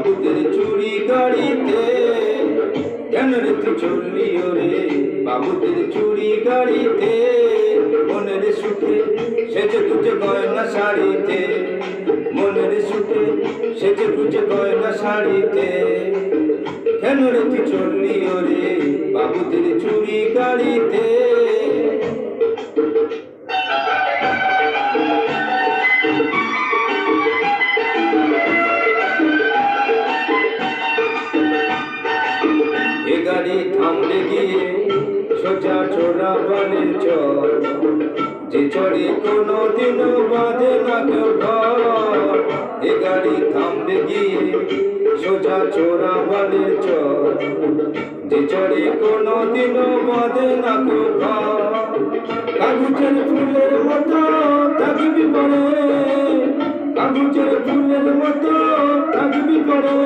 বাবুদের চুরি গাড়িতে কেন রে তুই চললি ওরে বাবুদের চুরি গাড়িতে মনের সুখে সেজে গুজে গয়না শাড়িতে মনের সুখে সেজে গুজে গয়না শাড়িতে কেন রে তুই চললি ওরে বাবুদের চুরি গাড়িতে এ গাড়ি থামলে গিয়ে সোজা চোরা বানের চর যে চড়ে কোনো দিনও বাঁধে না কেউ ঘর এ গাড়ি থামলে গিয়ে সোজা চোরা বানের চর যে চড়ে কোনো দিনও বাঁধে না কেউ ঘর কাগজের ফুলের মতো থাকবি পড়ে কাগজের ফুলের মতো থাকবি পড়ে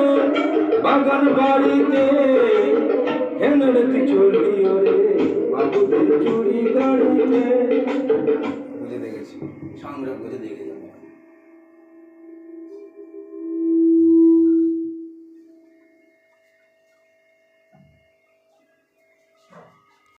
বাগান বাড়িতে কেন রে তুই চললি ওরে বাবুদের চুরি গাড়িতে বুঝে দেখেছি সংগ্রাম বুঝে দেখে যাবো।